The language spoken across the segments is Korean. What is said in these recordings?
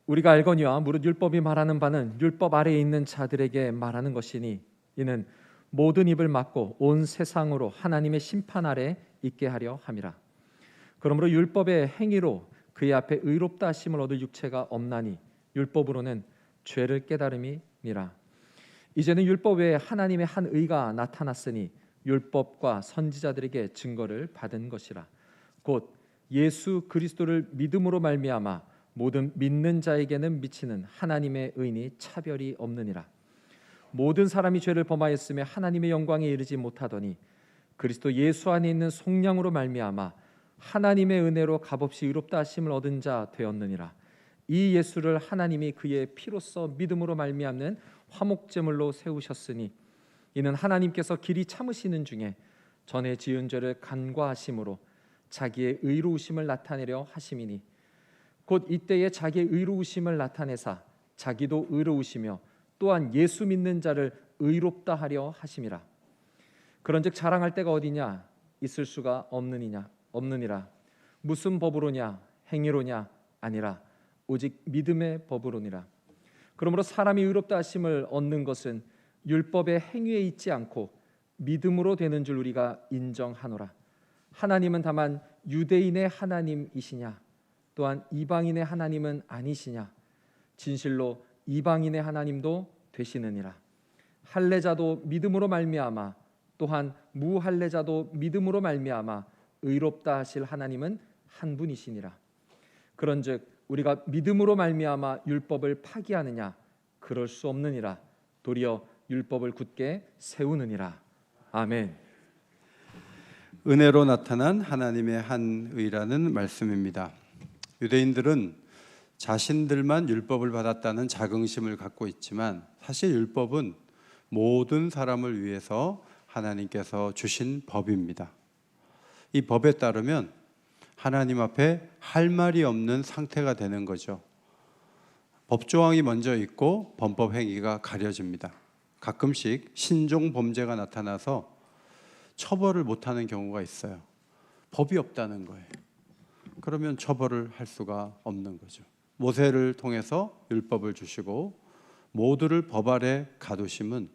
우리가 알거니와 무릇 율법이 말하는 바는 율법 아래에 있는 자들에게 말하는 것이니 이는 모든 입을 막고 온 세상으로 하나님의 심판 아래 있게 하려 함이라. 그러므로 율법의 행위로 그의 앞에 의롭다 하심을 얻을 육체가 없나니 율법으로는 죄를 깨달음이니라. 이제는 율법 외에 하나님의 한 의가 나타났으니 율법과 선지자들에게 증거를 받은 것이라. 곧 예수 그리스도를 믿음으로 말미암아 모든 믿는 자에게는 미치는 하나님의 의니 차별이 없느니라. 모든 사람이 죄를 범하였으며 하나님의 영광에 이르지 못하더니 그리스도 예수 안에 있는 속량으로 말미암아 하나님의 은혜로 값없이 의롭다 하심을 얻은 자 되었느니라. 이 예수를 하나님이 그의 피로써 믿음으로 말미암는 화목제물로 세우셨으니 이는 하나님께서 길이 참으시는 중에 전에 지은 죄를 간과하심으로 자기의 의로우심을 나타내려 하심이니 곧 이때에 자기의 의로우심을 나타내사 자기도 의로우시며 또한 예수 믿는 자를 의롭다 하려 하심이라. 그런즉 자랑할 데가 어디냐? 있을 수가 없느니라. 무슨 법으로냐? 행위로냐? 아니라 오직 믿음의 법으로니라. 그러므로 사람이 의롭다 하심을 얻는 것은 율법의 행위에 있지 않고 믿음으로 되는 줄 우리가 인정하노라. 하나님은 다만 유대인의 하나님이시냐? 또한 이방인의 하나님은 아니시냐? 진실로 이방인의 하나님도 되시느니라. 할례자도 믿음으로 말미암아 또한 무할례자도 믿음으로 말미암아 의롭다 하실 하나님은 한 분이시니라. 그런즉 우리가 믿음으로 말미암아 율법을 파기하느냐? 그럴 수 없느니라. 도리어 율법을 굳게 세우느니라. 아멘. 은혜로 나타난 하나님의 한 의라는 말씀입니다. 유대인들은 자신들만 율법을 받았다는 자긍심을 갖고 있지만 사실 율법은 모든 사람을 위해서 하나님께서 주신 법입니다. 이 법에 따르면 하나님 앞에 할 말이 없는 상태가 되는 거죠. 법조항이 먼저 있고 범법 행위가 가려집니다. 가끔씩 신종 범죄가 나타나서 처벌을 못하는 경우가 있어요. 법이 없다는 거예요. 그러면 처벌을 할 수가 없는 거죠. 모세를 통해서 율법을 주시고 모두를 법 아래 가두심은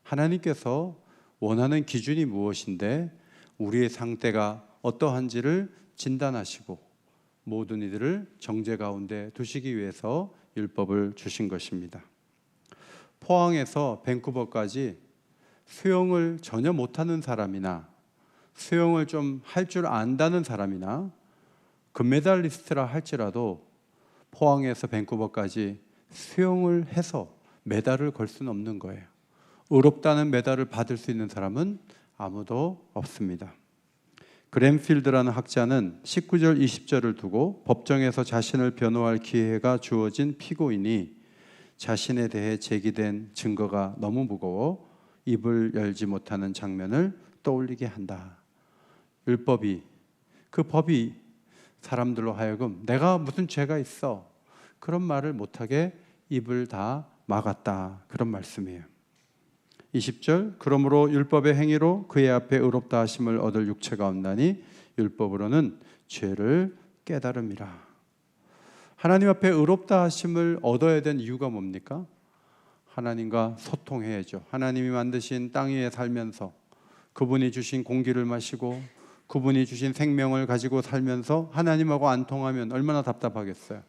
하나님께서 원하는 기준이 무엇인데 우리의 상태가 어떠한지를 진단하시고 모든 이들을 정죄 가운데 두시기 위해서 율법을 주신 것입니다. 포항에서 밴쿠버까지 수영을 전혀 못하는 사람이나 수영을 좀 할 줄 안다는 사람이나 금메달리스트라 할지라도 포항에서 밴쿠버까지 수영을 해서 메달을 걸 수는 없는 거예요. 의롭다는 메달을 받을 수 있는 사람은 아무도 없습니다. 그랜필드라는 학자는 19절 20절을 두고 법정에서 자신을 변호할 기회가 주어진 피고인이 자신에 대해 제기된 증거가 너무 무거워 입을 열지 못하는 장면을 떠올리게 한다. 율법이, 그 법이 사람들로 하여금 내가 무슨 죄가 있어 그런 말을 못하게 입을 다 막았다. 그런 말씀이에요. 20절 그러므로 율법의 행위로 그의 앞에 의롭다 하심을 얻을 육체가 없나니 율법으로는 죄를 깨달음이라. 하나님 앞에 의롭다 하심을 얻어야 된 이유가 뭡니까? 하나님과 소통해야죠. 하나님이 만드신 땅 위에 살면서 그분이 주신 공기를 마시고 그분이 주신 생명을 가지고 살면서 하나님하고 안 통하면 얼마나 답답하겠어요.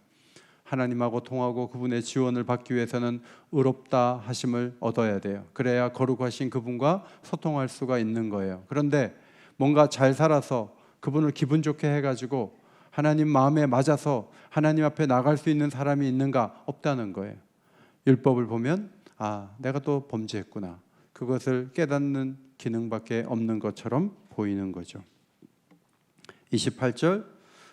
하나님하고 통하고 그분의 지원을 받기 위해서는 의롭다 하심을 얻어야 돼요. 그래야 거룩하신 그분과 소통할 수가 있는 거예요. 그런데 뭔가 잘 살아서 그분을 기분 좋게 해가지고 하나님 마음에 맞아서 하나님 앞에 나갈 수 있는 사람이 있는가? 없다는 거예요. 율법을 보면 내가 또 범죄했구나. 그것을 깨닫는 기능밖에 없는 것처럼 보이는 거죠. 28절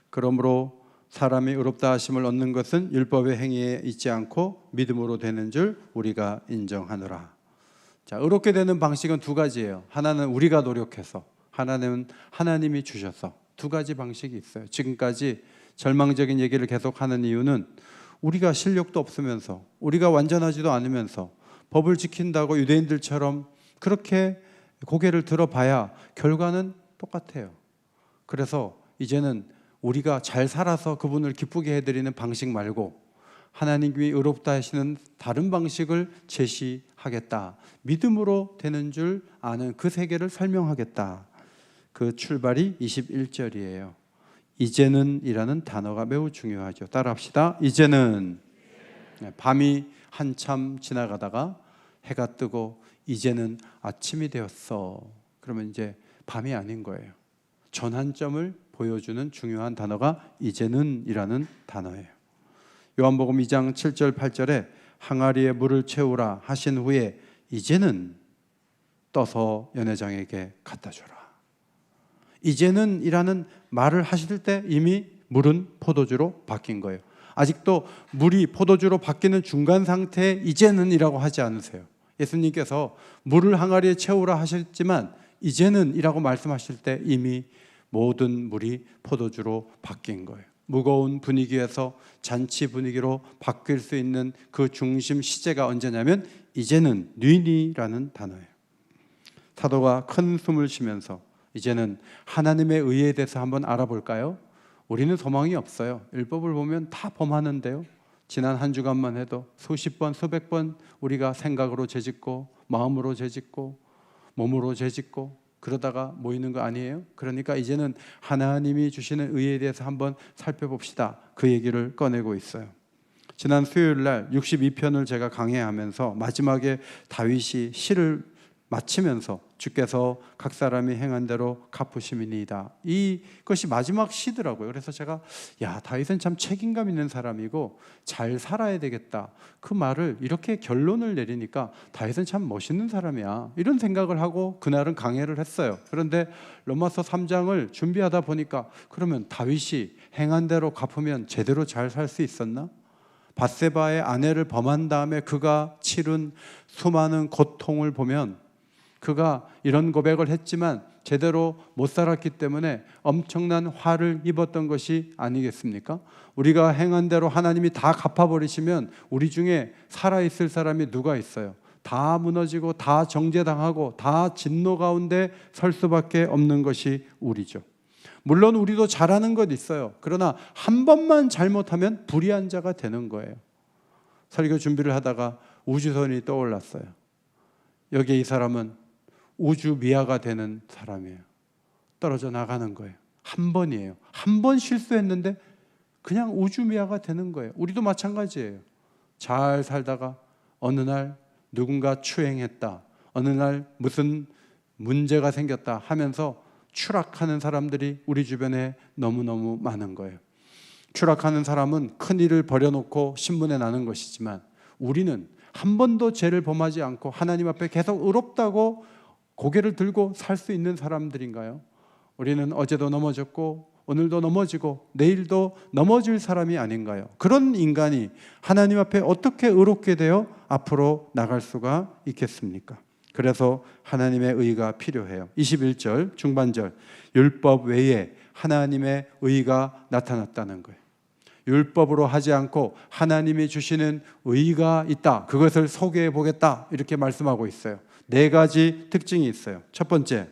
그러므로 사람이 의롭다 하심을 얻는 것은 율법의 행위에 있지 않고 믿음으로 되는 줄 우리가 인정하노라. 자, 의롭게 되는 방식은 두 가지예요. 하나는 우리가 노력해서, 하나는 하나님이 주셔서. 두 가지 방식이 있어요. 지금까지 절망적인 얘기를 계속하는 이유는 우리가 실력도 없으면서 우리가 완전하지도 않으면서 법을 지킨다고 유대인들처럼 그렇게 고개를 들어봐야 결과는 똑같아요. 그래서 이제는 우리가 잘 살아서 그분을 기쁘게 해드리는 방식 말고 하나님이 의롭다 하시는 다른 방식을 제시하겠다. 믿음으로 되는 줄 아는 그 세계를 설명하겠다. 그 출발이 21절이에요. 이제는 이라는 단어가 매우 중요하죠. 따라합시다. 이제는. 밤이 한참 지나가다가 해가 뜨고 이제는 아침이 되었어. 그러면 이제 밤이 아닌 거예요. 전환점을 보여주는 중요한 단어가 이제는 이라는 단어예요. 요한복음 2장 7절 8절에 항아리에 물을 채우라 하신 후에 이제는 떠서 연회장에게 갖다 줘라. 이제는 이라는 말을 하실 때 이미 물은 포도주로 바뀐 거예요. 아직도 물이 포도주로 바뀌는 중간 상태에 이제는 이라고 하지 않으세요. 예수님께서 물을 항아리에 채우라 하셨지만 이제는 이라고 말씀하실 때 이미 모든 물이 포도주로 바뀐 거예요. 무거운 분위기에서 잔치 분위기로 바뀔 수 있는 그 중심 시제가 언제냐면 이제는 뉘니라는 단어예요. 사도가 큰 숨을 쉬면서 이제는 하나님의 의에 대해서 한번 알아볼까요? 우리는 소망이 없어요. 율법을 보면 다 범하는데요. 지난 한 주간만 해도 수십 번, 수백 번 우리가 생각으로 죄짓고 마음으로 죄짓고 몸으로 죄짓고 그러다가 모이는 거 아니에요? 그러니까 이제는 하나님이 주시는 의에 대해서 한번 살펴봅시다. 그 얘기를 꺼내고 있어요. 지난 수요일 날 62편을 제가 강해하면서 마지막에 다윗이 시를 마치면서 주께서 각 사람이 행한 대로 갚으심이니이다. 이것이 마지막 시더라고요. 그래서 제가 다윗은 참 책임감 있는 사람이고 잘 살아야 되겠다. 그 말을 이렇게 결론을 내리니까 다윗은 참 멋있는 사람이야. 이런 생각을 하고 그날은 강해를 했어요. 그런데 로마서 3장을 준비하다 보니까 그러면 다윗이 행한 대로 갚으면 제대로 잘 살 수 있었나? 밧세바의 아내를 범한 다음에 그가 치른 수많은 고통을 보면 그가 이런 고백을 했지만 제대로 못 살았기 때문에 엄청난 화를 입었던 것이 아니겠습니까? 우리가 행한 대로 하나님이 다 갚아버리시면 우리 중에 살아있을 사람이 누가 있어요? 다 무너지고 다 정죄당하고 다 진노 가운데 설 수밖에 없는 것이 우리죠. 물론 우리도 잘하는 것 있어요. 그러나 한 번만 잘못하면 불의한 자가 되는 거예요. 설교 준비를 하다가 우주선이 떠올랐어요. 여기에 이 사람은 우주 미아가 되는 사람이에요. 떨어져 나가는 거예요. 한 번이에요. 한 번 실수했는데 그냥 우주 미아가 되는 거예요. 우리도 마찬가지예요. 잘 살다가 어느 날 누군가 추행했다. 어느 날 무슨 문제가 생겼다 하면서 추락하는 사람들이 우리 주변에 너무너무 많은 거예요. 추락하는 사람은 큰 일을 버려놓고 신문에 나는 것이지만 우리는 한 번도 죄를 범하지 않고 하나님 앞에 계속 의롭다고 고개를 들고 살 수 있는 사람들인가요? 우리는 어제도 넘어졌고 오늘도 넘어지고 내일도 넘어질 사람이 아닌가요? 그런 인간이 하나님 앞에 어떻게 의롭게 되어 앞으로 나갈 수가 있겠습니까? 그래서 하나님의 의가 필요해요. 21절 중반절 율법 외에 하나님의 의가 나타났다는 거예요. 율법으로 하지 않고 하나님이 주시는 의가 있다. 그것을 소개해 보겠다. 이렇게 말씀하고 있어요. 4가지 특징이 있어요. 첫 번째,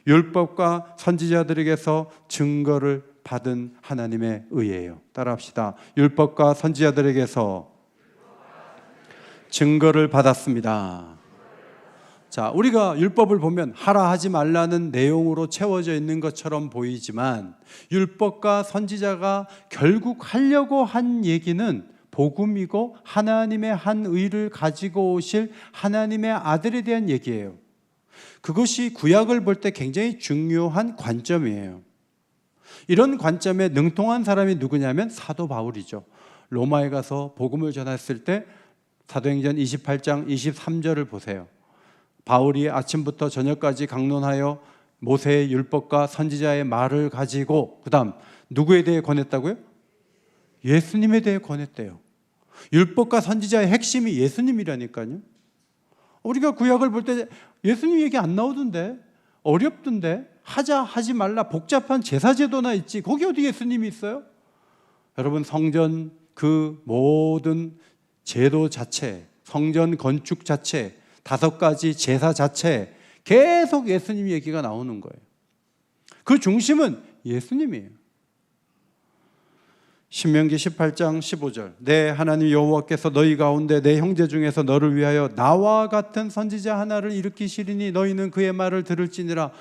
율법과 선지자들에게서 증거를 받은 하나님의 의예요. 따라합시다. 율법과 선지자들에게서 증거를 받았습니다. 자, 우리가 율법을 보면 하라 하지 말라는 내용으로 채워져 있는 것처럼 보이지만 율법과 선지자가 결국 하려고 한 얘기는 복음이고 하나님의 한 의를 가지고 오실 하나님의 아들에 대한 얘기예요. 그것이 구약을 볼 때 굉장히 중요한 관점이에요. 이런 관점에 능통한 사람이 누구냐면 사도 바울이죠. 로마에 가서 복음을 전했을 때 사도행전 28장 23절을 보세요. 바울이 아침부터 저녁까지 강론하여 모세의 율법과 선지자의 말을 가지고 그다음 누구에 대해 권했다고요? 예수님에 대해 권했대요. 율법과 선지자의 핵심이 예수님이라니까요. 우리가 구약을 볼 때 예수님 얘기 안 나오던데, 어렵던데, 하지 말라 복잡한 제사제도나 있지 거기 어디 예수님이 있어요? 여러분, 성전 그 모든 제도 자체, 성전 건축 자체, 5가지 제사 자체 계속 예수님 얘기가 나오는 거예요. 그 중심은 예수님이에요. 신명기 18장 15절 내 하나님 여호와께서 너희 가운데 내 형제 중에서 너를 위하여 나와 같은 선지자 하나를 일으키시리니 너희는 그의 말을 들을지니라.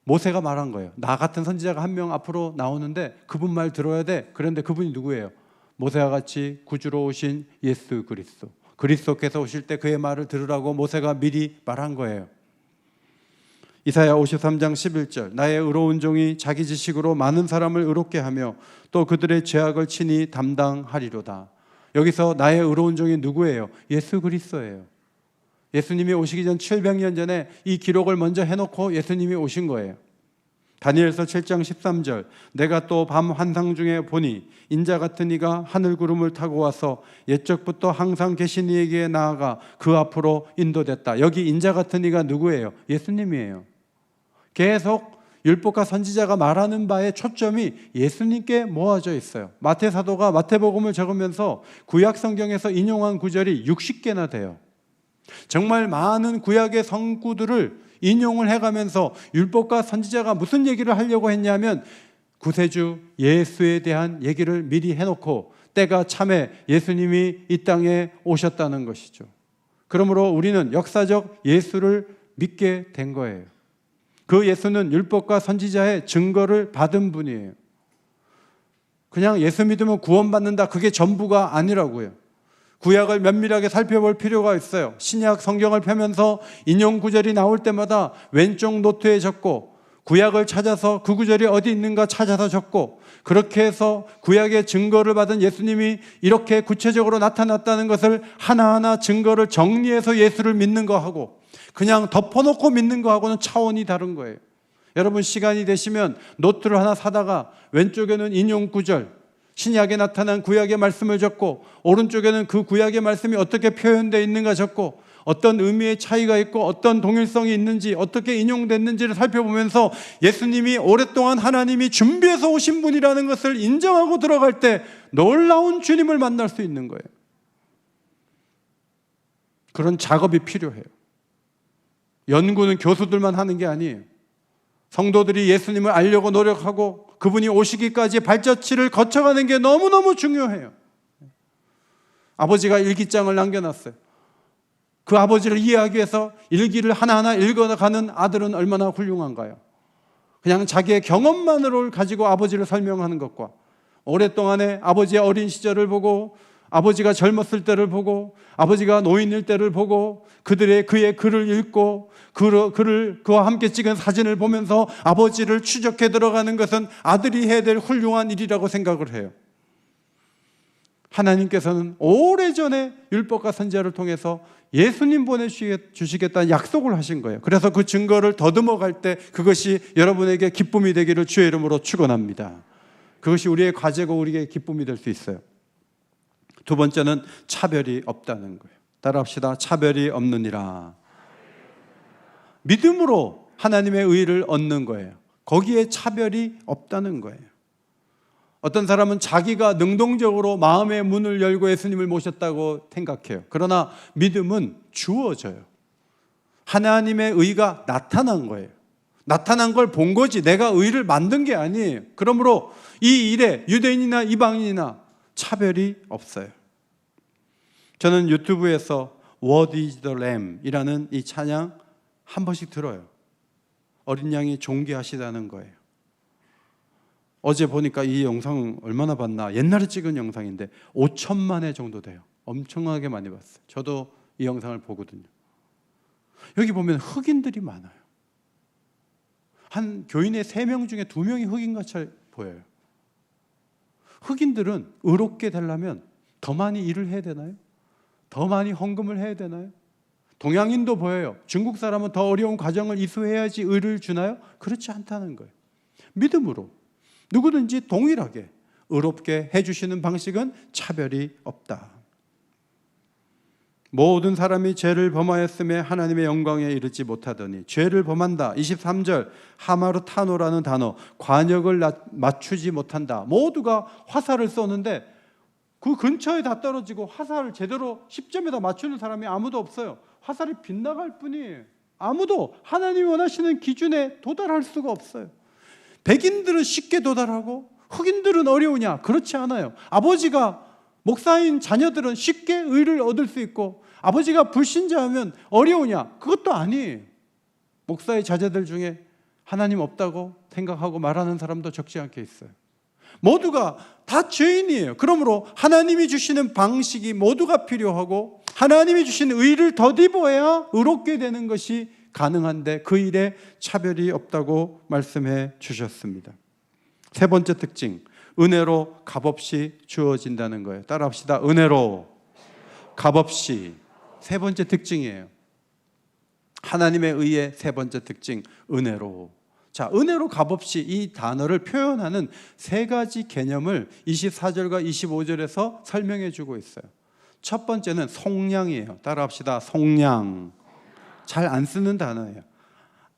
모세가 말한 거예요. 나 같은 선지자가 한 명 앞으로 나오는데 그분 말 들어야 돼. 그런데 그분이 누구예요? 모세와 같이 구주로 오신 예수 그리스도. 그리스도께서 오실 때 그의 말을 들으라고 모세가 미리 말한 거예요. 이사야 53장 11절 나의 의로운 종이 자기 지식으로 많은 사람을 의롭게 하며 또 그들의 죄악을 친히 담당하리로다. 여기서 나의 의로운 종이 누구예요? 예수 그리스도예요. 예수님이 오시기 전 700년 전에 이 기록을 먼저 해놓고 예수님이 오신 거예요. 다니엘서 7장 13절 내가 또 밤 환상 중에 보니 인자 같은 이가 하늘 구름을 타고 와서 옛적부터 항상 계신 이에게 나아가 그 앞으로 인도됐다. 여기 인자 같은 이가 누구예요? 예수님이에요. 계속 율법과 선지자가 말하는 바의 초점이 예수님께 모아져 있어요. 마태 사도가 마태복음을 적으면서 구약 성경에서 인용한 구절이 60개나 돼요. 정말 많은 구약의 성구들을 인용을 해가면서 율법과 선지자가 무슨 얘기를 하려고 했냐면 구세주 예수에 대한 얘기를 미리 해놓고 때가 참에 예수님이 이 땅에 오셨다는 것이죠. 그러므로 우리는 역사적 예수를 믿게 된 거예요. 그 예수는 율법과 선지자의 증거를 받은 분이에요. 그냥 예수 믿으면 구원받는다, 그게 전부가 아니라고요. 구약을 면밀하게 살펴볼 필요가 있어요. 신약 성경을 펴면서 인용 구절이 나올 때마다 왼쪽 노트에 적고 구약을 찾아서 그 구절이 어디 있는가 찾아서 적고, 그렇게 해서 구약의 증거를 받은 예수님이 이렇게 구체적으로 나타났다는 것을 하나하나 증거를 정리해서 예수를 믿는 거하고 그냥 덮어놓고 믿는 거하고는 차원이 다른 거예요. 여러분 시간이 되시면 노트를 하나 사다가 왼쪽에는 인용 구절, 신약에 나타난 구약의 말씀을 적고 오른쪽에는 그 구약의 말씀이 어떻게 표현되어 있는가 적고 어떤 의미의 차이가 있고 어떤 동일성이 있는지 어떻게 인용됐는지를 살펴보면서 예수님이 오랫동안 하나님이 준비해서 오신 분이라는 것을 인정하고 들어갈 때 놀라운 주님을 만날 수 있는 거예요. 그런 작업이 필요해요. 연구는 교수들만 하는 게 아니에요. 성도들이 예수님을 알려고 노력하고 그분이 오시기까지 발자취를 거쳐가는 게 너무너무 중요해요. 아버지가 일기장을 남겨놨어요. 그 아버지를 이해하기 위해서 일기를 하나하나 읽어가는 아들은 얼마나 훌륭한가요? 그냥 자기의 경험만으로 가지고 아버지를 설명하는 것과 오랫동안의 아버지의 어린 시절을 보고 아버지가 젊었을 때를 보고 아버지가 노인일 때를 보고 그의 글을 읽고 그와 함께 찍은 사진을 보면서 아버지를 추적해 들어가는 것은 아들이 해야 될 훌륭한 일이라고 생각을 해요. 하나님께서는 오래전에 율법과 선지자를 통해서 예수님 보내주시겠다는 약속을 하신 거예요. 그래서 그 증거를 더듬어 갈 때 그것이 여러분에게 기쁨이 되기를 주의 이름으로 축원합니다. 그것이 우리의 과제고 우리에게 기쁨이 될 수 있어요. 두 번째는 차별이 없다는 거예요. 따라합시다. 차별이 없느니라. 믿음으로 하나님의 의를 얻는 거예요. 거기에 차별이 없다는 거예요. 어떤 사람은 자기가 능동적으로 마음의 문을 열고 예수님을 모셨다고 생각해요. 그러나 믿음은 주어져요. 하나님의 의가 나타난 거예요. 나타난 걸 본 거지 내가 의를 만든 게 아니에요. 그러므로 이 일에 유대인이나 이방인이나 차별이 없어요. 저는 유튜브에서 What is the Lamb? 이라는 이 찬양 한 번씩 들어요. 어린 양이 존귀하시다는 거예요. 어제 보니까 이 영상 얼마나 봤나, 옛날에 찍은 영상인데 5천만 회 정도 돼요. 엄청나게 많이 봤어요. 저도 이 영상을 보거든요. 여기 보면 흑인들이 많아요. 한 교인의 3명 중에 2명이 흑인같이 보여요. 흑인들은 의롭게 되려면 더 많이 일을 해야 되나요? 더 많이 헌금을 해야 되나요? 동양인도 보여요. 중국 사람은 더 어려운 과정을 이수해야지 의를 주나요? 그렇지 않다는 거예요. 믿음으로 누구든지 동일하게 의롭게 해주시는 방식은 차별이 없다. 모든 사람이 죄를 범하였음에 하나님의 영광에 이르지 못하더니 죄를 범한다. 23절 하마르타노라는 단어, 관역을 맞추지 못한다. 모두가 화살을 쏘는데 그 근처에 다 떨어지고 화살을 제대로 10점에다 맞추는 사람이 아무도 없어요. 화살이 빗나갈 뿐이에요. 아무도 하나님이 원하시는 기준에 도달할 수가 없어요. 백인들은 쉽게 도달하고 흑인들은 어려우냐? 그렇지 않아요. 아버지가 목사인 자녀들은 쉽게 의를 얻을 수 있고, 아버지가 불신자하면 어려우냐? 그것도 아니에요. 목사의 자제들 중에 하나님 없다고 생각하고 말하는 사람도 적지 않게 있어요. 모두가 다 죄인이에요. 그러므로 하나님이 주시는 방식이 모두가 필요하고, 하나님이 주신 의를 덧입어야 의롭게 되는 것이 가능한데, 그 일에 차별이 없다고 말씀해 주셨습니다. 세 번째 특징, 은혜로 값없이 주어진다는 거예요. 따라합시다. 은혜로 값없이. 세 번째 특징이에요. 하나님의 의의 세 번째 특징, 은혜로. 자, 은혜로 값없이 이 단어를 표현하는 세 가지 개념을 24절과 25절에서 설명해 주고 있어요. 첫 번째는 속량이에요. 따라합시다. 속량. 잘 안 쓰는 단어예요.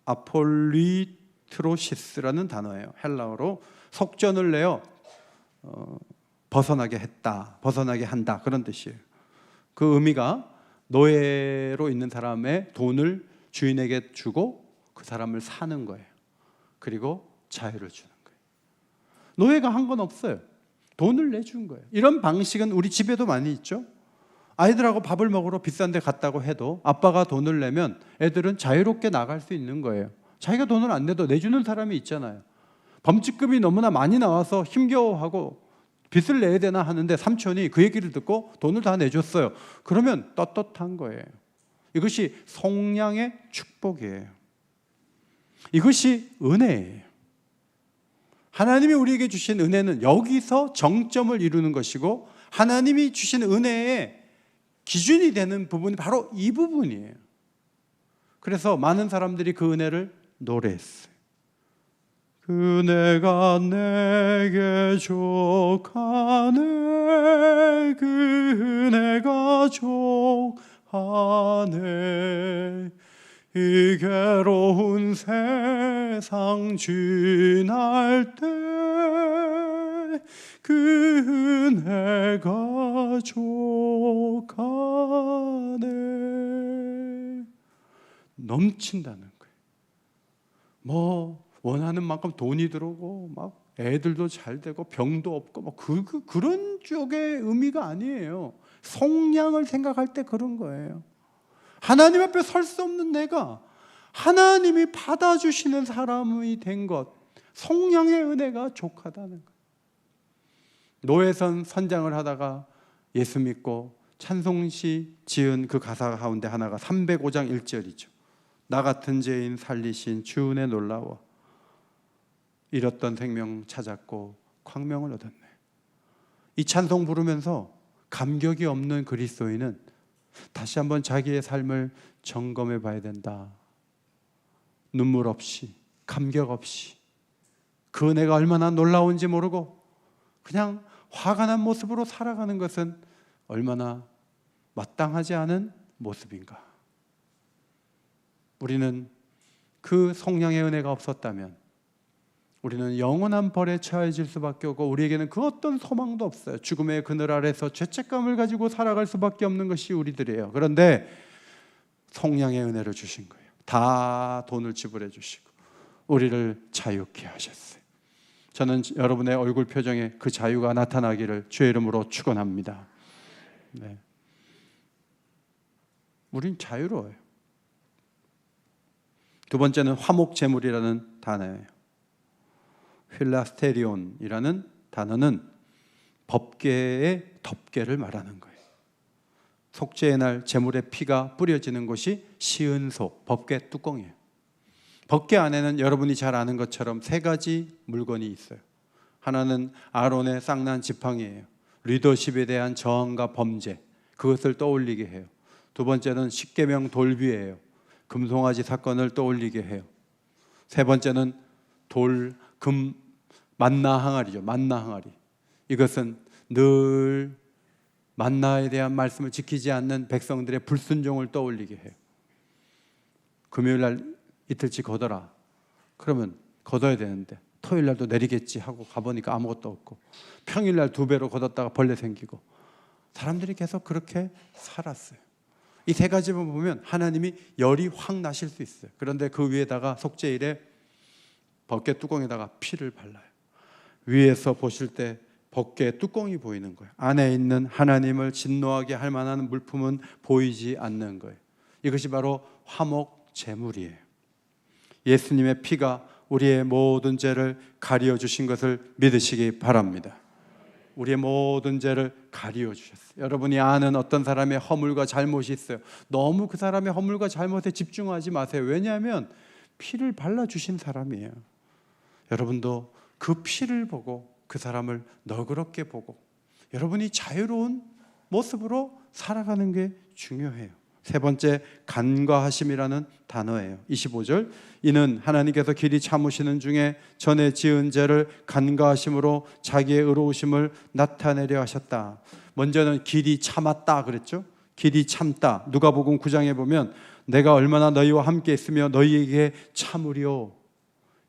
아폴리트로시스라는 단어예요. 헬라어로 속전을 내어 벗어나게 했다, 벗어나게 한다, 그런 뜻이에요. 그 의미가 노예로 있는 사람의 돈을 주인에게 주고 그 사람을 사는 거예요. 그리고 자유를 주는 거예요. 노예가 한 건 없어요. 돈을 내준 거예요. 이런 방식은 우리 집에도 많이 있죠. 아이들하고 밥을 먹으러 비싼 데 갔다고 해도 아빠가 돈을 내면 애들은 자유롭게 나갈 수 있는 거예요. 자기가 돈을 안 내도 내주는 사람이 있잖아요. 범칙금이 너무나 많이 나와서 힘겨워하고 빚을 내야 되나 하는데 삼촌이 그 얘기를 듣고 돈을 다 내줬어요. 그러면 떳떳한 거예요. 이것이 속량의 축복이에요. 이것이 은혜예요. 하나님이 우리에게 주신 은혜는 여기서 정점을 이루는 것이고, 하나님이 주신 은혜의 기준이 되는 부분이 바로 이 부분이에요. 그래서 많은 사람들이 그 은혜를 노래했어요. 그네가 내게 족하네, 그네가 족하네, 이 괴로운 세상 지날 때 그네가 족하네. 넘친다는 거예요. 뭐 원하는 만큼 돈이 들어오고 막 애들도 잘 되고 병도 없고 뭐 그런 쪽의 의미가 아니에요. 속량을 생각할 때 그런 거예요. 하나님 앞에 설 수 없는 내가 하나님이 받아주시는 사람이 된 것, 속량의 은혜가 족하다는 거예요. 노회선 선장을 하다가 예수 믿고 찬송시 지은 그 가사 가운데 하나가 305장 1절이죠. 나 같은 죄인 살리신 주 은혜 놀라워 잃었던 생명 찾았고 광명을 얻었네. 이 찬송 부르면서 감격이 없는 그리스도인은 다시 한번 자기의 삶을 점검해 봐야 된다. 눈물 없이, 감격 없이, 그 은혜가 얼마나 놀라운지 모르고 그냥 화가 난 모습으로 살아가는 것은 얼마나 마땅하지 않은 모습인가. 우리는 그 속량의 은혜가 없었다면 우리는 영원한 벌에 처해질 수밖에 없고, 우리에게는 그 어떤 소망도 없어요. 죽음의 그늘 아래서 죄책감을 가지고 살아갈 수밖에 없는 것이 우리들이에요. 그런데 속량의 은혜를 주신 거예요. 다 돈을 지불해 주시고 우리를 자유케 하셨어요. 저는 여러분의 얼굴 표정에 그 자유가 나타나기를 주의 이름으로 축원합니다. 네. 우린 자유로워요. 두 번째는 화목제물이라는 단어예요. 필라스테리온이라는 단어는 법궤의 덮개를 말하는 거예요. 속죄의 날 제물의 피가 뿌려지는 곳이 시은소, 법궤 뚜껑이에요. 법궤 안에는 여러분이 잘 아는 것처럼 세 가지 물건이 있어요. 하나는 아론의 쌍난 지팡이예요. 리더십에 대한 저항과 범죄, 그것을 떠올리게 해요. 두 번째는 십계명 돌비예요. 금송아지 사건을 떠올리게 해요. 세 번째는 금 만나 항아리죠. 만나 항아리. 이것은 늘 만나에 대한 말씀을 지키지 않는 백성들의 불순종을 떠올리게 해요. 금요일 날 이틀치 걷어라. 그러면 걷어야 되는데 토요일 날도 내리겠지 하고 가보니까 아무것도 없고, 평일 날 2배로 걷었다가 벌레 생기고, 사람들이 계속 그렇게 살았어요. 이 세 가지만 보면 하나님이 열이 확 나실 수 있어요. 그런데 그 위에다가 속죄일에 법궤 뚜껑에다가 피를 발라요. 위에서 보실 때 벗개 뚜껑이 보이는 거예요. 안에 있는 하나님을 진노하게 할 만한 물품은 보이지 않는 거예요. 이것이 바로 화목 제물이에요. 예수님의 피가 우리의 모든 죄를 가리워 주신 것을 믿으시기 바랍니다. 우리의 모든 죄를 가리워 주셨어요. 여러분이 아는 어떤 사람의 허물과 잘못이 있어요. 너무 그 사람의 허물과 잘못에 집중하지 마세요. 왜냐하면 피를 발라주신 사람이에요. 여러분도 그 피를 보고 그 사람을 너그럽게 보고 여러분이 자유로운 모습으로 살아가는 게 중요해요. 세 번째, 간과하심이라는 단어예요. 25절, 이는 하나님께서 길이 참으시는 중에 전에 지은 죄를 간과하심으로 자기의 의로우심을 나타내려 하셨다. 먼저는 길이 참았다 그랬죠. 길이 참다. 누가복음 9장에 보면 내가 얼마나 너희와 함께 있으며 너희에게 참으리오.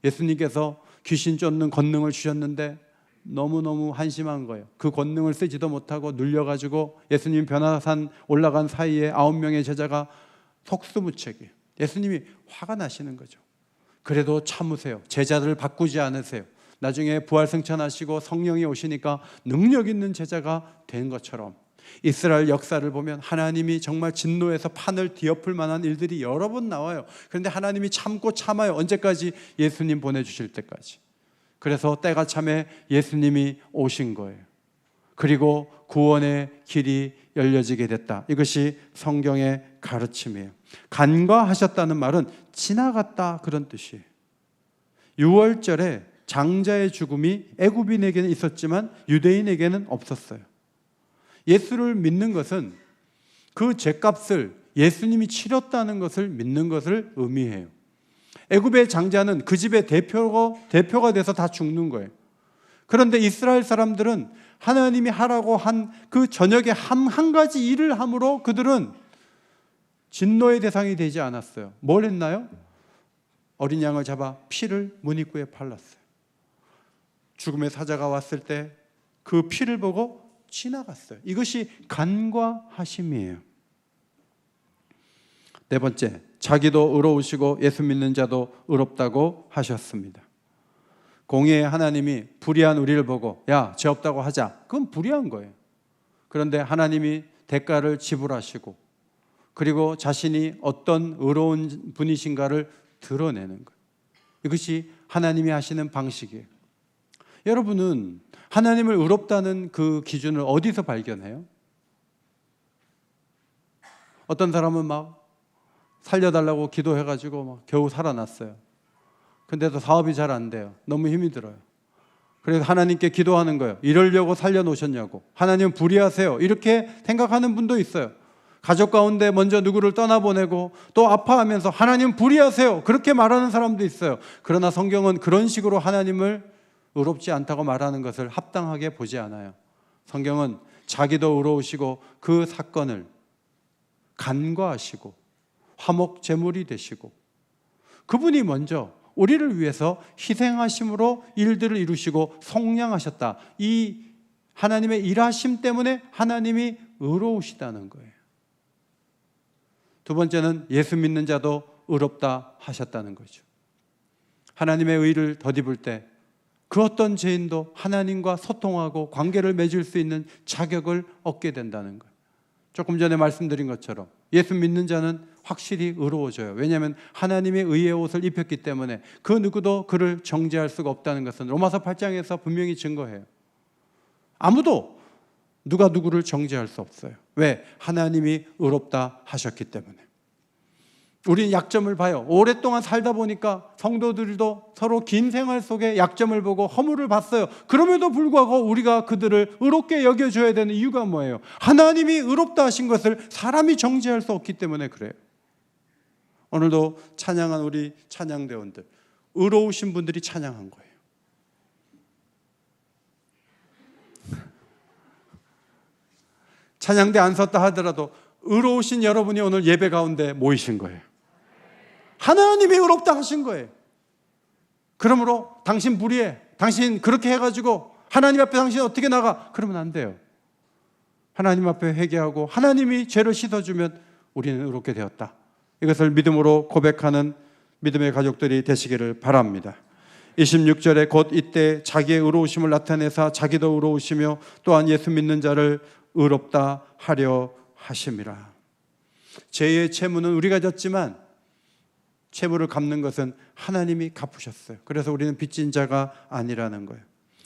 예수님께서 귀신 쫓는 권능을 주셨는데 너무너무 한심한 거예요. 그 권능을 쓰지도 못하고 눌려가지고 예수님 변화산 올라간 사이에 9명의 제자가 속수무책이에요. 예수님이 화가 나시는 거죠. 그래도 참으세요. 제자들을 바꾸지 않으세요. 나중에 부활승천하시고 성령이 오시니까 능력 있는 제자가 된 것처럼 이스라엘 역사를 보면 하나님이 정말 진노해서 판을 뒤엎을 만한 일들이 여러 번 나와요. 그런데 하나님이 참고 참아요. 언제까지? 예수님 보내주실 때까지. 그래서 때가 참에 예수님이 오신 거예요. 그리고 구원의 길이 열려지게 됐다. 이것이 성경의 가르침이에요. 간과하셨다는 말은 지나갔다 그런 뜻이에요. 유월절에 장자의 죽음이 애굽인에게는 있었지만 유대인에게는 없었어요. 예수를 믿는 것은 그 죄값을 예수님이 치렀다는 것을 믿는 것을 의미해요. 애굽의 장자는 그 집의 대표가 돼서 다 죽는 거예요. 그런데 이스라엘 사람들은 하나님이 하라고 한 그 저녁에 한 가지 일을 함으로 그들은 진노의 대상이 되지 않았어요. 뭘 했나요? 어린 양을 잡아 피를 문 입구에 발랐어요. 죽음의 사자가 왔을 때 그 피를 보고 지나갔어요. 이것이 간과하심이에요. 네 번째, 자기도 의로우시고 예수 믿는 자도 의롭다고 하셨습니다. 공의의 하나님이 불의한 우리를 보고 야, 죄 없다고 하자. 그건 불의한 거예요. 그런데 하나님이 대가를 지불하시고 그리고 자신이 어떤 의로운 분이신가를 드러내는 거예요. 이것이 하나님이 하시는 방식이에요. 여러분은 하나님을 의롭다는 그 기준을 어디서 발견해요? 어떤 사람은 막 살려달라고 기도해가지고 막 겨우 살아났어요. 근데도 사업이 잘 안 돼요. 너무 힘이 들어요. 그래서 하나님께 기도하는 거예요. 이러려고 살려놓으셨냐고. 하나님은 불의하세요. 이렇게 생각하는 분도 있어요. 가족 가운데 먼저 누구를 떠나보내고 또 아파하면서 하나님 불의하세요. 그렇게 말하는 사람도 있어요. 그러나 성경은 그런 식으로 하나님을 의롭지 않다고 말하는 것을 합당하게 보지 않아요. 성경은 자기도 의로우시고 그 사건을 간과하시고 화목 제물이 되시고 그분이 먼저 우리를 위해서 희생하심으로 일들을 이루시고 속량하셨다. 이 하나님의 일하심 때문에 하나님이 의로우시다는 거예요. 두 번째는 예수 믿는 자도 의롭다 하셨다는 거죠. 하나님의 의를 덧입을 때 그 어떤 죄인도 하나님과 소통하고 관계를 맺을 수 있는 자격을 얻게 된다는 거예요. 조금 전에 말씀드린 것처럼 예수 믿는 자는 확실히 의로워져요. 왜냐하면 하나님의 의의 옷을 입혔기 때문에 그 누구도 그를 정죄할 수가 없다는 것은 로마서 8장에서 분명히 증거해요. 아무도 누가 누구를 정죄할 수 없어요. 왜? 하나님이 의롭다 하셨기 때문에. 우리는 약점을 봐요. 오랫동안 살다 보니까 성도들도 서로 긴 생활 속에 약점을 보고 허물을 봤어요. 그럼에도 불구하고 우리가 그들을 의롭게 여겨줘야 되는 이유가 뭐예요? 하나님이 의롭다 하신 것을 사람이 정죄할 수 없기 때문에 그래요. 오늘도 찬양한 우리 찬양대원들, 의로우신 분들이 찬양한 거예요. 찬양대 안 섰다 하더라도 의로우신 여러분이 오늘 예배 가운데 모이신 거예요. 하나님이 의롭다 하신 거예요. 그러므로 당신 불의해. 당신 그렇게 해가지고 하나님 앞에 당신 어떻게 나가? 그러면 안 돼요. 하나님 앞에 회개하고 하나님이 죄를 씻어주면 우리는 의롭게 되었다. 이것을 믿음으로 고백하는 믿음의 가족들이 되시기를 바랍니다. 26절에 곧 이때 자기의 의로우심을 나타내사 자기도 의로우시며 또한 예수 믿는 자를 의롭다 하려 하심이라. 죄의 채무는 우리가 졌지만 채무를 갚는 것은 하나님이 갚으셨어요. 그래서 우리는 빚진 자가 아니라는 거예요.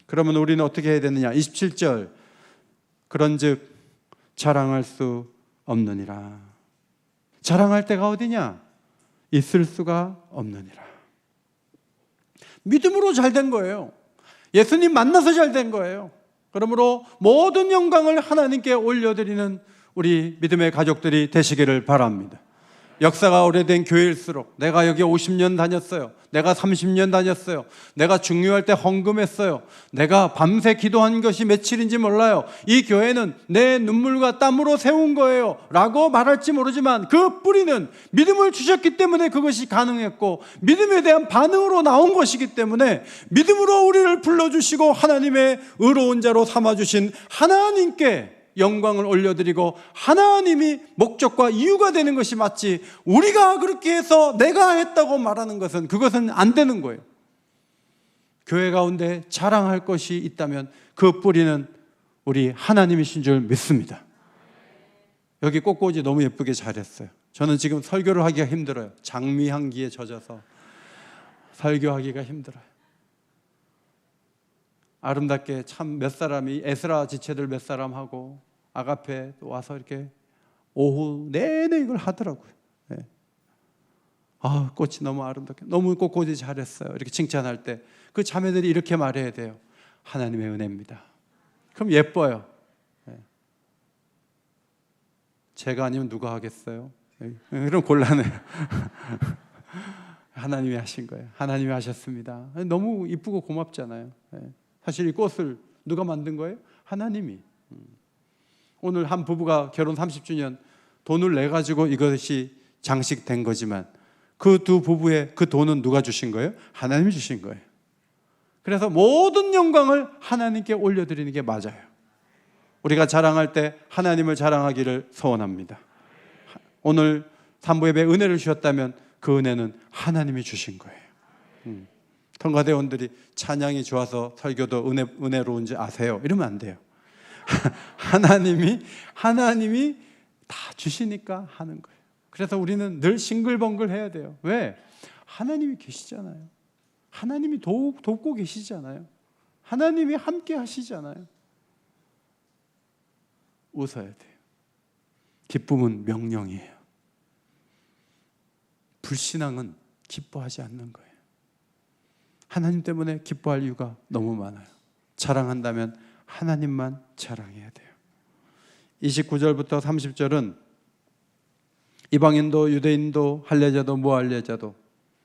그러면 우리는 어떻게 해야 되느냐? 27절 그런즉 자랑할 수 없느니라. 자랑할 데가 어디냐? 있을 수가 없느니라. 믿음으로 잘 된 거예요. 예수님 만나서 잘 된 거예요. 그러므로 모든 영광을 하나님께 올려드리는 우리 믿음의 가족들이 되시기를 바랍니다. 역사가 오래된 교회일수록 내가 여기 50년 다녔어요. 내가 30년 다녔어요. 내가 중요할 때 헌금했어요. 내가 밤새 기도한 것이 며칠인지 몰라요. 이 교회는 내 눈물과 땀으로 세운 거예요 라고 말할지 모르지만 그 뿌리는 믿음을 주셨기 때문에 그것이 가능했고 믿음에 대한 반응으로 나온 것이기 때문에 믿음으로 우리를 불러주시고 하나님의 의로운 자로 삼아주신 하나님께 영광을 올려드리고 하나님이 목적과 이유가 되는 것이 맞지, 우리가 그렇게 해서 내가 했다고 말하는 것은 그것은 안 되는 거예요. 교회 가운데 자랑할 것이 있다면 그 뿌리는 우리 하나님이신 줄 믿습니다. 여기 꽃꽂이 너무 예쁘게 잘했어요. 저는 지금 설교를 하기가 힘들어요. 장미 향기에 젖어서 설교하기가 힘들어요. 아름답게 참 몇 사람이 에스라 지체들 몇 사람 하고 아가페 와서 이렇게 오후 내내 이걸 하더라고요. 네. 아, 꽃이 너무 아름답게, 너무 꽃꽂이 잘했어요. 이렇게 칭찬할 때 그 자매들이 이렇게 말해야 돼요. 하나님의 은혜입니다. 그럼 예뻐요. 네. 제가 아니면 누가 하겠어요? 네. 그럼 곤란해요. 하나님이 하신 거예요. 하나님이 하셨습니다. 너무 이쁘고 고맙잖아요. 네. 사실 이 꽃을 누가 만든 거예요? 하나님이. 오늘 한 부부가 결혼 30주년 돈을 내가지고 이것이 장식된 거지만 그 두 부부의 그 돈은 누가 주신 거예요? 하나님이 주신 거예요. 그래서 모든 영광을 하나님께 올려드리는 게 맞아요. 우리가 자랑할 때 하나님을 자랑하기를 소원합니다. 오늘 산부 예배에 은혜를 주셨다면 그 은혜는 하나님이 주신 거예요. 통과대원들이 찬양이 좋아서 설교도 은혜로운지 아세요? 이러면 안 돼요. 하나님이 다 주시니까 하는 거예요. 그래서 우리는 늘 싱글벙글 해야 돼요. 왜? 하나님이 계시잖아요. 하나님이 돕고 계시잖아요. 하나님이 함께 하시잖아요. 웃어야 돼요. 기쁨은 명령이에요. 불신앙은 기뻐하지 않는 거예요. 하나님 때문에 기뻐할 이유가 너무 많아요. 자랑한다면 하나님만 자랑해야 돼요. 29절부터 30절은 이방인도 유대인도 할례자도 무할례자도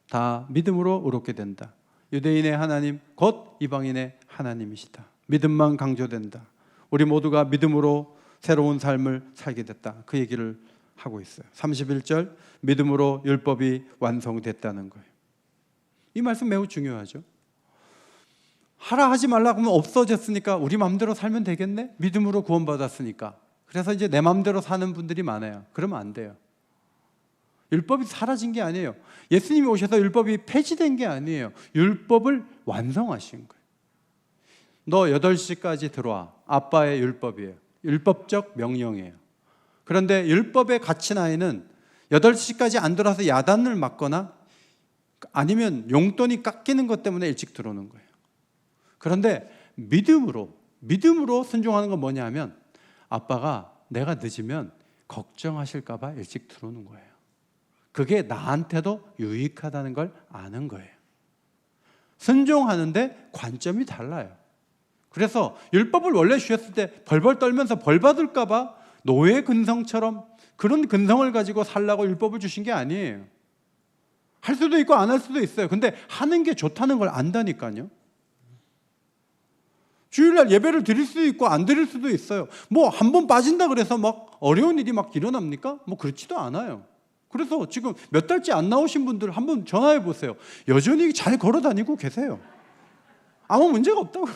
다 믿음으로 의롭게 된다. 유대인의 하나님 곧 이방인의 하나님이시다. 믿음만 강조된다. 우리 모두가 믿음으로 새로운 삶을 살게 됐다. 그 얘기를 하고 있어요. 31절 믿음으로 율법이 완성됐다는 거예요. 이 말씀 매우 중요하죠. 하라 하지 말라고 하면 없어졌으니까 우리 마음대로 살면 되겠네? 믿음으로 구원받았으니까. 그래서 이제 내 마음대로 사는 분들이 많아요. 그러면 안 돼요. 율법이 사라진 게 아니에요. 예수님이 오셔서 율법이 폐지된 게 아니에요. 율법을 완성하신 거예요. 너 8시까지 들어와. 아빠의 율법이에요. 율법적 명령이에요. 그런데 율법에 갇힌 아이는 8시까지 안 들어와서 야단을 맞거나 아니면 용돈이 깎이는 것 때문에 일찍 들어오는 거예요. 그런데 믿음으로 순종하는 건 뭐냐 하면 아빠가 내가 늦으면 걱정하실까 봐 일찍 들어오는 거예요. 그게 나한테도 유익하다는 걸 아는 거예요. 순종하는데 관점이 달라요. 그래서 율법을 원래 주셨을 때 벌벌 떨면서 벌 받을까 봐 노예 근성처럼 그런 근성을 가지고 살라고 율법을 주신 게 아니에요. 할 수도 있고 안 할 수도 있어요. 근데 하는 게 좋다는 걸 안다니까요. 주일날 예배를 드릴 수도 있고 안 드릴 수도 있어요. 뭐 한 번 빠진다 그래서 막 어려운 일이 막 일어납니까? 뭐 그렇지도 않아요. 그래서 지금 몇 달째 안 나오신 분들 한번 전화해 보세요. 여전히 잘 걸어 다니고 계세요. 아무 문제가 없다고요.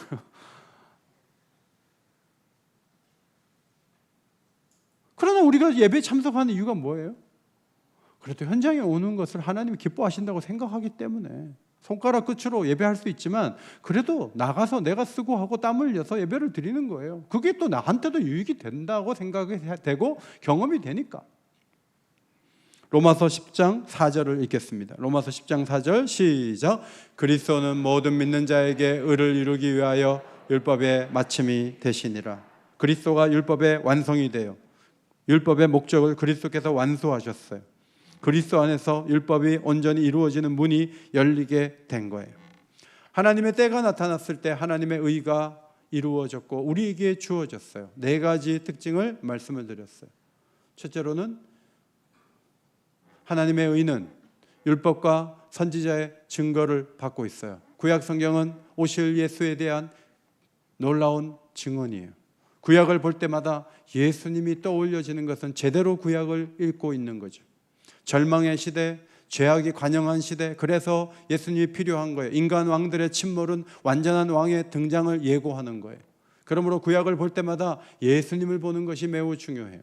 그러나 우리가 예배에 참석하는 이유가 뭐예요? 그래도 현장에 오는 것을 하나님이 기뻐하신다고 생각하기 때문에. 손가락 끝으로 예배할 수 있지만 그래도 나가서 내가 쓰고 하고 땀 흘려서 예배를 드리는 거예요. 그게 또 나한테도 유익이 된다고 생각이 되고 경험이 되니까. 로마서 10장 4절을 읽겠습니다. 로마서 10장 4절 시작. 그리스도는 모든 믿는 자에게 의를 이루기 위하여 율법의 마침이 되시니라. 그리스도가 율법의 완성이 돼요. 율법의 목적을 그리스도께서 완수하셨어요. 그리스도 안에서 율법이 온전히 이루어지는 문이 열리게 된 거예요. 하나님의 때가 나타났을 때 하나님의 의가 이루어졌고 우리에게 주어졌어요. 4가지 특징을 말씀을 드렸어요. 첫째로는 하나님의 의는 율법과 선지자의 증거를 받고 있어요. 구약 성경은 오실 예수에 대한 놀라운 증언이에요. 구약을 볼 때마다 예수님이 떠올려지는 것은 제대로 구약을 읽고 있는 거죠. 절망의 시대, 죄악이 관영한 시대, 그래서 예수님이 필요한 거예요. 인간 왕들의 침몰은 완전한 왕의 등장을 예고하는 거예요. 그러므로 구약을 볼 때마다 예수님을 보는 것이 매우 중요해요.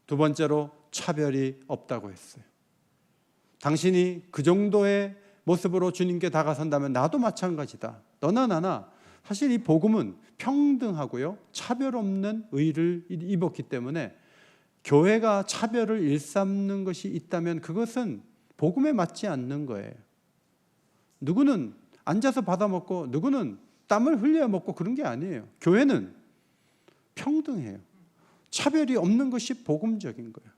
두 번째로 차별이 없다고 했어요. 당신이 그 정도의 모습으로 주님께 다가선다면 나도 마찬가지다. 너나 나나 사실 이 복음은 평등하고요, 차별 없는 의를 입었기 때문에 교회가 차별을 일삼는 것이 있다면 그것은 복음에 맞지 않는 거예요. 누구는 앉아서 받아먹고 누구는 땀을 흘려 먹고 그런 게 아니에요. 교회는 평등해요. 차별이 없는 것이 복음적인 거예요.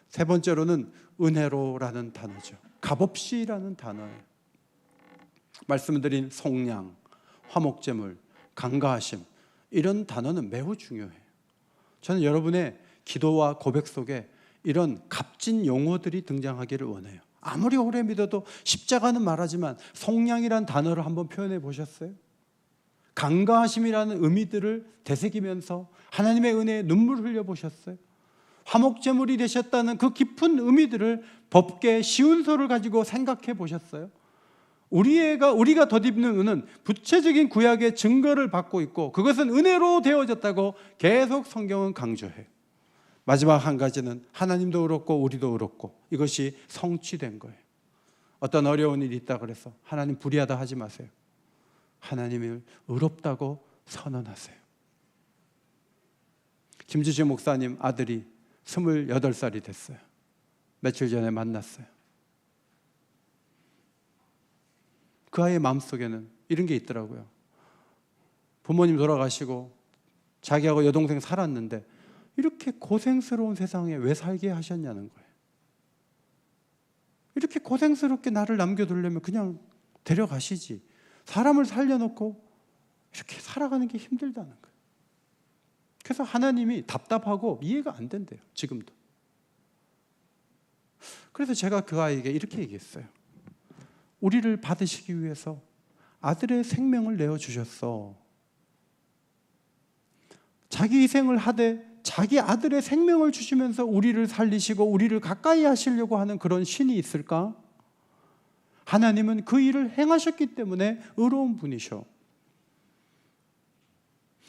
세 번째로는 은혜로라는 단어죠. 값없이라는 단어예요. 말씀드린 속량, 화목제물, 간가하심, 이런 단어는 매우 중요해요. 저는 여러분의 기도와 고백 속에 이런 값진 용어들이 등장하기를 원해요. 아무리 오래 믿어도 십자가는 말하지만 속량이란 단어를 한번 표현해 보셨어요? 간가하심이라는 의미들을 되새기면서 하나님의 은혜에 눈물을 흘려 보셨어요? 화목제물이 되셨다는 그 깊은 의미들을 법계 시운서를 가지고 생각해 보셨어요? 우리가 덧입는 은은 구체적인 구약의 증거를 받고 있고 그것은 은혜로 되어졌다고 계속 성경은 강조해요. 마지막 한 가지는 하나님도 의롭고 우리도 의롭고 이것이 성취된 거예요. 어떤 어려운 일이 있다 그래서 하나님 불의하다 하지 마세요. 하나님을 의롭다고 선언하세요. 김주지 목사님 아들이 28살이 됐어요. 며칠 전에 만났어요. 그 아이의 마음속에는 이런 게 있더라고요. 부모님 돌아가시고 자기하고 여동생 살았는데 이렇게 고생스러운 세상에 왜 살게 하셨냐는 거예요. 이렇게 고생스럽게 나를 남겨두려면 그냥 데려가시지. 사람을 살려놓고 이렇게 살아가는 게 힘들다는 거예요. 그래서 하나님이 답답하고 이해가 안 된대요. 지금도. 그래서 제가 그 아이에게 이렇게 얘기했어요. 우리를 받으시기 위해서 아들의 생명을 내어주셨어. 자기 희생을 하되 자기 아들의 생명을 주시면서 우리를 살리시고 우리를 가까이 하시려고 하는 그런 신이 있을까? 하나님은 그 일을 행하셨기 때문에 의로운 분이셔.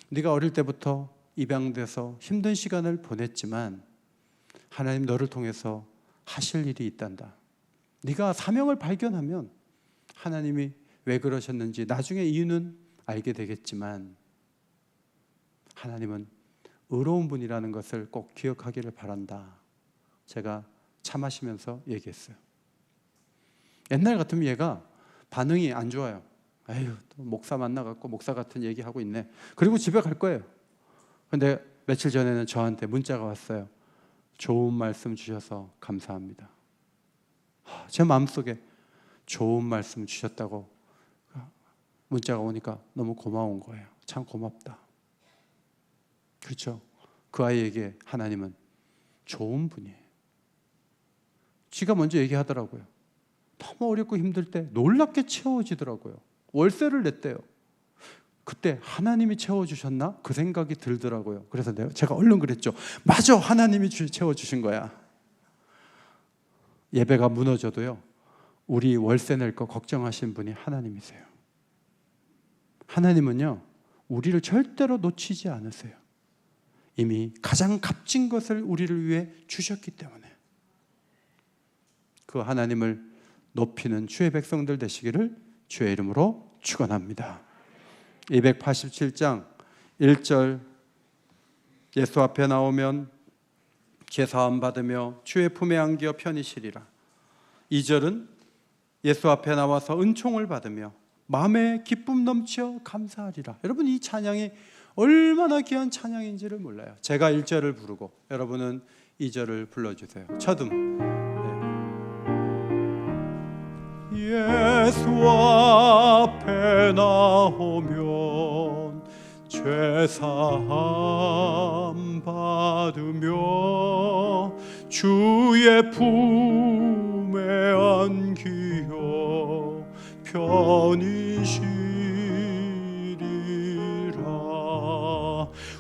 네가 어릴 때부터 입양돼서 힘든 시간을 보냈지만 하나님 너를 통해서 하실 일이 있단다. 네가 사명을 발견하면 하나님이 왜 그러셨는지 나중에 이유는 알게 되겠지만 하나님은 의로운 분이라는 것을 꼭 기억하기를 바란다. 제가 차 마시면서 얘기했어요. 옛날 같으면 얘가 반응이 안 좋아요. 에휴, 또 목사 만나갖고 목사 같은 얘기하고 있네. 그리고 집에 갈 거예요. 근데 며칠 전에는 저한테 문자가 왔어요. 좋은 말씀 주셔서 감사합니다. 제 마음속에 좋은 말씀 주셨다고 문자가 오니까 너무 고마운 거예요. 참 고맙다. 그렇죠? 그 아이에게 하나님은 좋은 분이에요. 지가 먼저 얘기하더라고요. 너무 어렵고 힘들 때 놀랍게 채워지더라고요. 월세를 냈대요. 그때 하나님이 채워주셨나? 그 생각이 들더라고요. 그래서 제가 얼른 그랬죠. 맞아, 하나님이 채워주신 거야. 예배가 무너져도요, 우리 월세 낼 거 걱정하신 분이 하나님이세요. 하나님은요, 우리를 절대로 놓치지 않으세요. 이미 가장 값진 것을 우리를 위해 주셨기 때문에 그 하나님을 높이는 주의 백성들 되시기를 주의 이름으로 축원합니다. 287장 1절 예수 앞에 나오면 죄사함 받으며 주의 품에 안겨 편히 쉬리라. 2절은 예수 앞에 나와서 은총을 받으며 마음에 기쁨 넘쳐 감사하리라. 여러분, 이 찬양이 얼마나 귀한 찬양인지를 몰라요. 제가 1절을 부르고 여러분은 2절을 불러주세요. 첫음. 예수 앞에 나오면 죄사함 받으며 주의 품에 안기어 편히 쉬리라.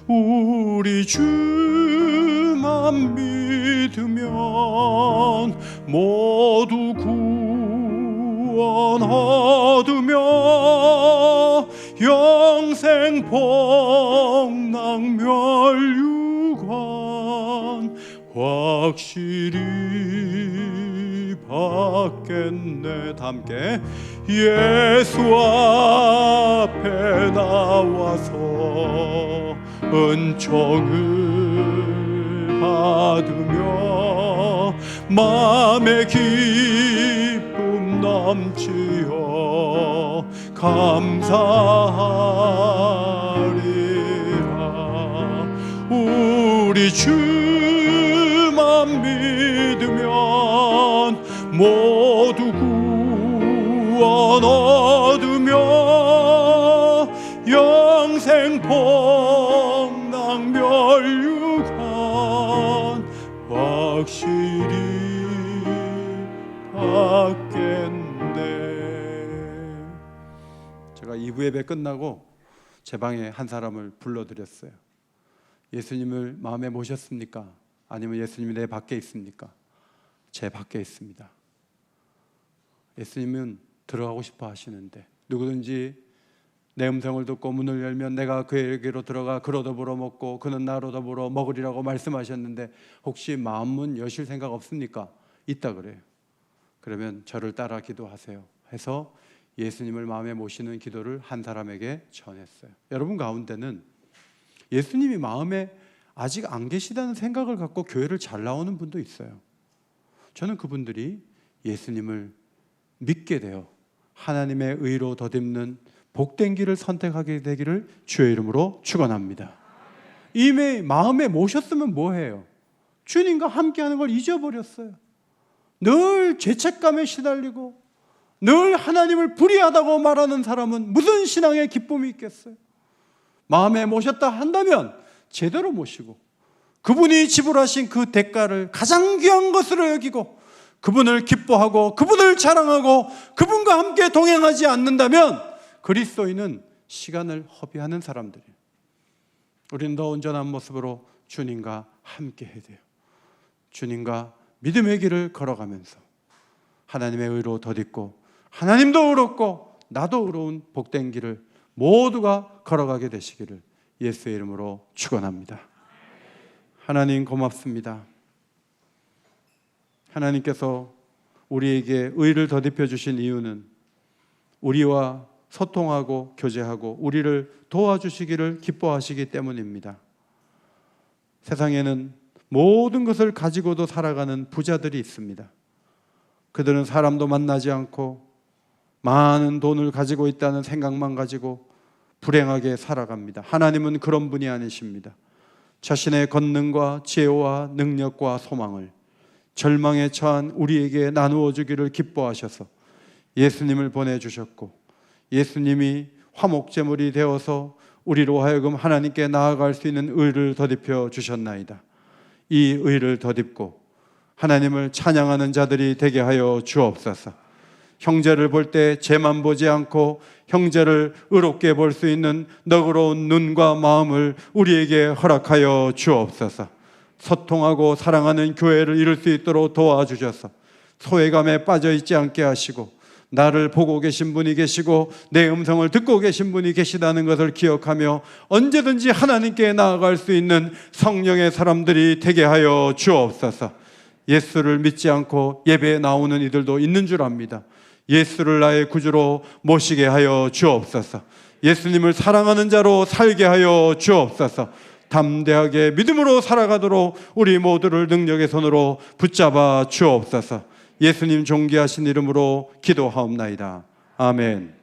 우리 주만 믿으면 모두 구원 얻으며 영생 복락 멸류관 확실히 받겠네. 다 함께 예수 앞에 나와서 은총을 받으며 마음의 기쁨 넘치어 감사하리라. 우리 주만 믿으면 모두 구원 얻으며 영생 복락 멸류관 확실히 받겠네. 제가 2부 예배 끝나고 제 방에 한 사람을 불러드렸어요. 예수님을 마음에 모셨습니까? 아니면 예수님이 내 밖에 있습니까? 제 밖에 있습니다. 예수님은 들어가고 싶어 하시는데 누구든지 내 음성을 듣고 문을 열면 내가 그에게로 들어가 그로 더불어 먹고 그는 나로 더불어 먹으리라고 말씀하셨는데 혹시 마음문 여실 생각 없습니까? 있다 그래요. 그러면 저를 따라 기도하세요 해서 예수님을 마음에 모시는 기도를 한 사람에게 전했어요. 여러분 가운데는 예수님이 마음에 아직 안 계시다는 생각을 갖고 교회를 잘 나오는 분도 있어요. 저는 그분들이 예수님을 믿게 되어 하나님의 의로 덧입는 복된 길을 선택하게 되기를 주의 이름으로 축원합니다. 이미 마음에 모셨으면 뭐해요? 주님과 함께하는 걸 잊어버렸어요. 늘 죄책감에 시달리고 늘 하나님을 불의하다고 말하는 사람은 무슨 신앙의 기쁨이 있겠어요? 마음에 모셨다 한다면 제대로 모시고 그분이 지불하신 그 대가를 가장 귀한 것으로 여기고 그분을 기뻐하고 그분을 자랑하고 그분과 함께 동행하지 않는다면 그리스도인은 시간을 허비하는 사람들이에요. 우리는 더 온전한 모습으로 주님과 함께 해야 돼요. 주님과 믿음의 길을 걸어가면서 하나님의 의로 덧입고 하나님도 의롭고 나도 의로운 복된 길을 모두가 걸어가게 되시기를 예수의 이름으로 축원합니다. 하나님 고맙습니다. 하나님께서 우리에게 의를 덧입혀 주신 이유는 우리와 소통하고 교제하고 우리를 도와주시기를 기뻐하시기 때문입니다. 세상에는 모든 것을 가지고도 살아가는 부자들이 있습니다. 그들은 사람도 만나지 않고 많은 돈을 가지고 있다는 생각만 가지고 불행하게 살아갑니다. 하나님은 그런 분이 아니십니다. 자신의 권능과 지혜와 능력과 소망을 절망에 처한 우리에게 나누어 주기를 기뻐하셔서 예수님을 보내주셨고 예수님이 화목제물이 되어서 우리로 하여금 하나님께 나아갈 수 있는 의를 덧입혀 주셨나이다. 이 의를 덧입고 하나님을 찬양하는 자들이 되게 하여 주옵소서. 형제를 볼 때 죄만 보지 않고 형제를 의롭게 볼 수 있는 너그러운 눈과 마음을 우리에게 허락하여 주옵소서. 소통하고 사랑하는 교회를 이룰 수 있도록 도와주셔서 소외감에 빠져 있지 않게 하시고 나를 보고 계신 분이 계시고 내 음성을 듣고 계신 분이 계시다는 것을 기억하며 언제든지 하나님께 나아갈 수 있는 성령의 사람들이 되게 하여 주옵소서. 예수를 믿지 않고 예배에 나오는 이들도 있는 줄 압니다. 예수를 나의 구주로 모시게 하여 주옵소서. 예수님을 사랑하는 자로 살게 하여 주옵소서. 담대하게 믿음으로 살아가도록 우리 모두를 능력의 손으로 붙잡아 주옵소서. 예수님 존귀하신 이름으로 기도하옵나이다. 아멘.